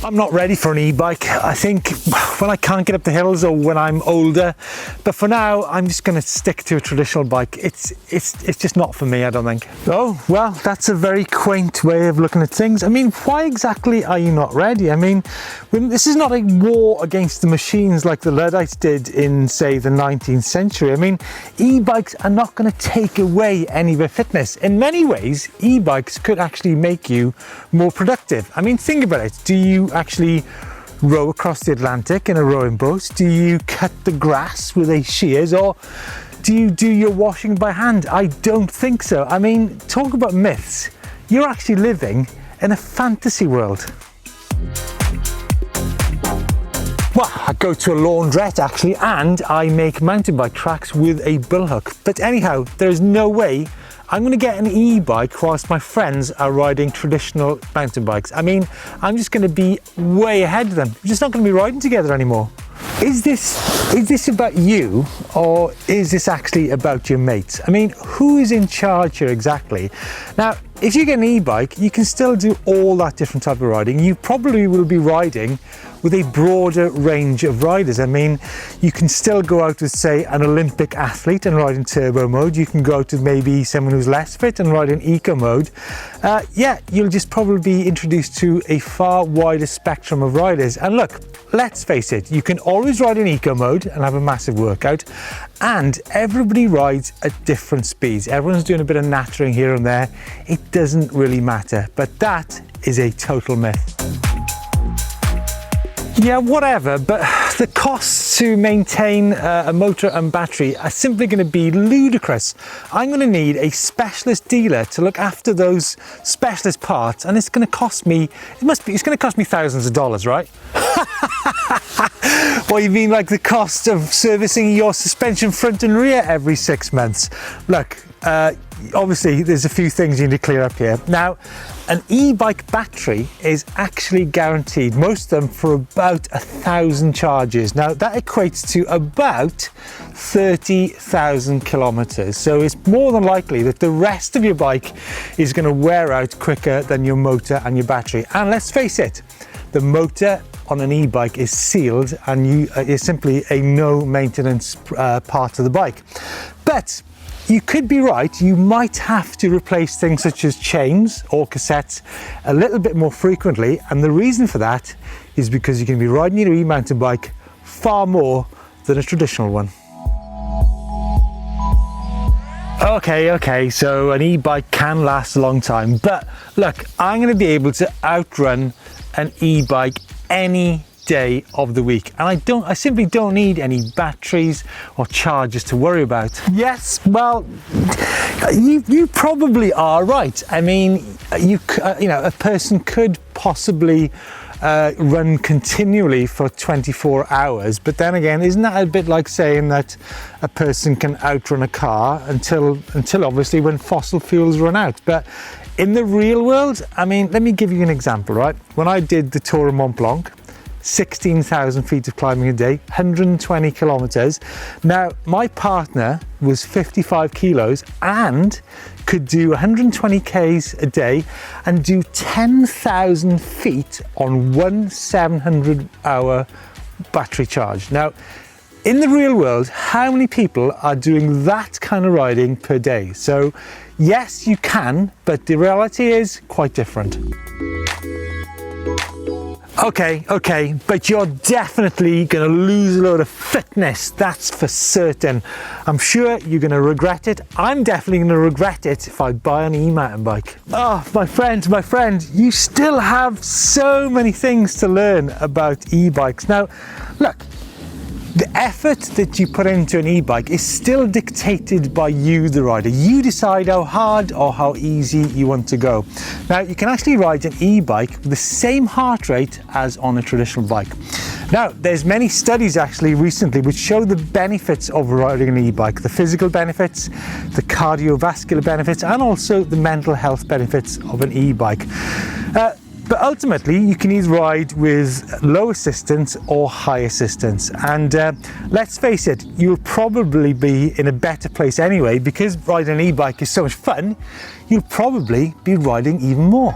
I'm not ready for an e-bike. I think when I can't get up the hills or when I'm older, but for now I'm just going to stick to a traditional bike. It's just not for me, I don't think. Oh well, that's a very quaint way of looking at things. I mean, why exactly are you not ready? I mean, this is not a war against the machines like the Luddites did in, say, the 19th century. I mean, e-bikes are not going to take away any of their fitness. In many ways, e-bikes could actually make you more productive. I mean, think about it. Do you actually row across the Atlantic in a rowing boat? Do you cut the grass with a shears, or do you do your washing by hand? I don't think so. I mean, talk about myths. You're actually living in a fantasy world. Well, I go to a laundrette actually, and I make mountain bike tracks with a bullhook. But anyhow, there's no way I'm going to get an e-bike whilst my friends are riding traditional mountain bikes. I mean, I'm just going to be way ahead of them. We're just not going to be riding together anymore. Is this about you, or is this actually about your mates? I mean, who is in charge here exactly? Now, if you get an e-bike, you can still do all that different type of riding. You probably will be riding with a broader range of riders. I mean, you can still go out with, say, an Olympic athlete and ride in turbo mode. You can go out with maybe someone who's less fit and ride in eco mode. Yeah, you'll just probably be introduced to a far wider spectrum of riders. And look, let's face it, you can always ride in eco mode and have a massive workout, and everybody rides at different speeds. Everyone's doing a bit of nattering here and there. It doesn't really matter, but that is a total myth. Yeah, whatever, but the costs to maintain a motor and battery are simply going to be ludicrous. I'm going to need a specialist dealer to look after those specialist parts, and it's going to cost me, it's going to cost me thousands of dollars, right? What, you mean like the cost of servicing your suspension front and rear every 6 months? Look, obviously there's a few things you need to clear up here. Now, an e-bike battery is actually guaranteed, most of them for about 1,000 charges. Now that equates to about 30,000 kilometers. So it's more than likely that the rest of your bike is going to wear out quicker than your motor and your battery. And let's face it, the motor on an e-bike is sealed and is simply a no maintenance part of the bike. But you could be right, you might have to replace things such as chains or cassettes a little bit more frequently, and the reason for that is because you can be riding your e-mountain bike far more than a traditional one. Okay, so an e-bike can last a long time, but look, I'm going to be able to outrun an e-bike any day of the week, and I simply don't need any batteries or chargers to worry about. Yes, well, you probably are right. I mean, you know, a person could possibly run continually for 24 hours, but then again, isn't that a bit like saying that a person can outrun a car until obviously when fossil fuels run out? But in the real world, I mean, let me give you an example, right? When I did the Tour of Mont Blanc, 16,000 feet of climbing a day, 120 kilometers. Now, my partner was 55 kilos and could do 120 Ks a day and do 10,000 feet on one 700-hour battery charge. Now, in the real world, how many people are doing that kind of riding per day? So, yes, you can, but the reality is quite different. Okay, but you're definitely going to lose a load of fitness, that's for certain. I'm sure you're going to regret it. I'm definitely going to regret it if I buy an e-mountain bike. Oh, my friend, you still have so many things to learn about e-bikes. Now, look, the effort that you put into an e-bike is still dictated by you, the rider. You decide how hard or how easy you want to go. Now, you can actually ride an e-bike with the same heart rate as on a traditional bike. Now, there's many studies actually recently which show the benefits of riding an e-bike, the physical benefits, the cardiovascular benefits, and also the mental health benefits of an e-bike. But ultimately, you can either ride with low assistance or high assistance. And let's face it, you'll probably be in a better place anyway, because riding an e-bike is so much fun, you'll probably be riding even more.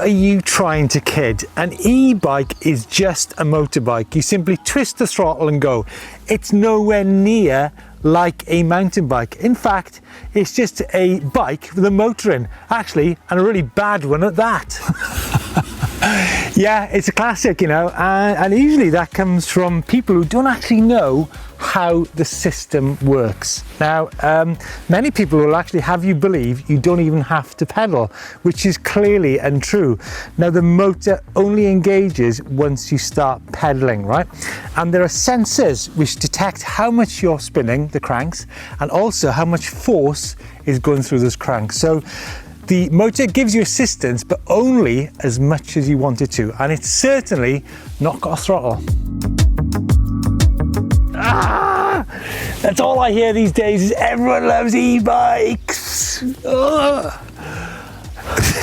are you trying to kid? An e-bike is just a motorbike. You simply twist the throttle and go. It's nowhere near like a mountain bike. In fact, it's just a bike with a motor in, actually, and a really bad one at that. Yeah, it's a classic, you know, and usually that comes from people who don't actually know how the system works. Now, many people will actually have you believe you don't even have to pedal, which is clearly untrue. Now, the motor only engages once you start pedaling, right? And there are sensors which detect how much you're spinning the cranks and also how much force is going through those cranks. So the motor gives you assistance, but only as much as you want it to, and it's certainly not got a throttle. Ah, that's all I hear these days is everyone loves e-bikes. Do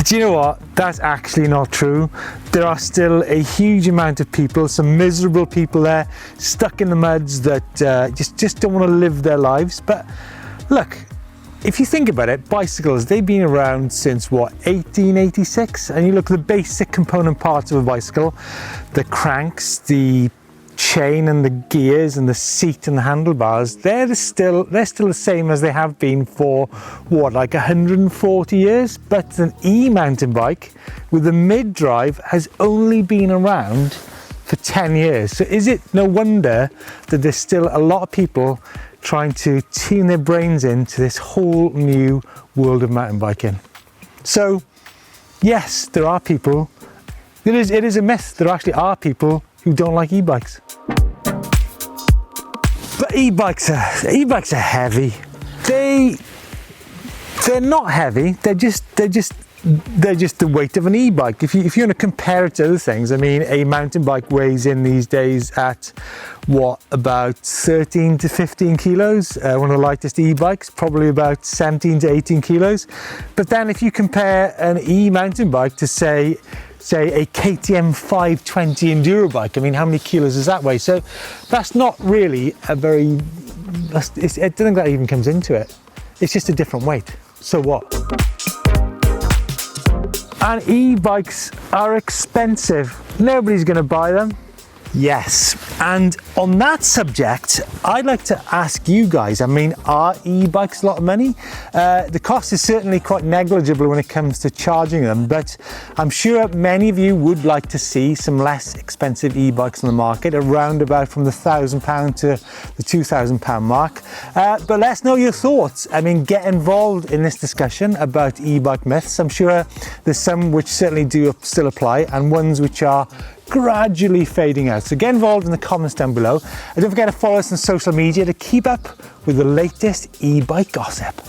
you know what? That's actually not true. There are still a huge amount of people, some miserable people there, stuck in the muds that just don't want to live their lives. But look, if you think about it, bicycles, they've been around since what, 1886? And you look at the basic component parts of a bicycle, the cranks, the chain and the gears and the seat and the handlebars, they're still the same as they have been for what, like 140 years? But an e-mountain bike with a mid-drive has only been around for 10 years. So is it no wonder that there's still a lot of people trying to tune their brains into this whole new world of mountain biking? So yes, there are people, it is a myth, there actually are people who don't like e-bikes. But e-bikes are heavy. They're not heavy, they're just the weight of an e-bike. If you want to compare it to other things, I mean, a mountain bike weighs in these days at what, about 13 to 15 kilos. One of the lightest e-bikes, probably about 17 to 18 kilos. But then if you compare an e-mountain bike to say a KTM 520 enduro bike, I mean, how many kilos does that weigh? So that's not really a very, I don't think that even comes into it. It's just a different weight. So what? And e-bikes are expensive. Nobody's going to buy them. Yes, and on that subject, I'd like to ask you guys, I mean, are e-bikes a lot of money? The cost is certainly quite negligible when it comes to charging them, but I'm sure many of you would like to see some less expensive e-bikes on the market, around about from the £1,000 to the £2,000 mark. But let's know your thoughts. I mean, get involved in this discussion about e-bike myths. I'm sure there's some which certainly do still apply and ones which are gradually fading out. So get involved in the comments down below, and don't forget to follow us on social media to keep up with the latest e-bike gossip.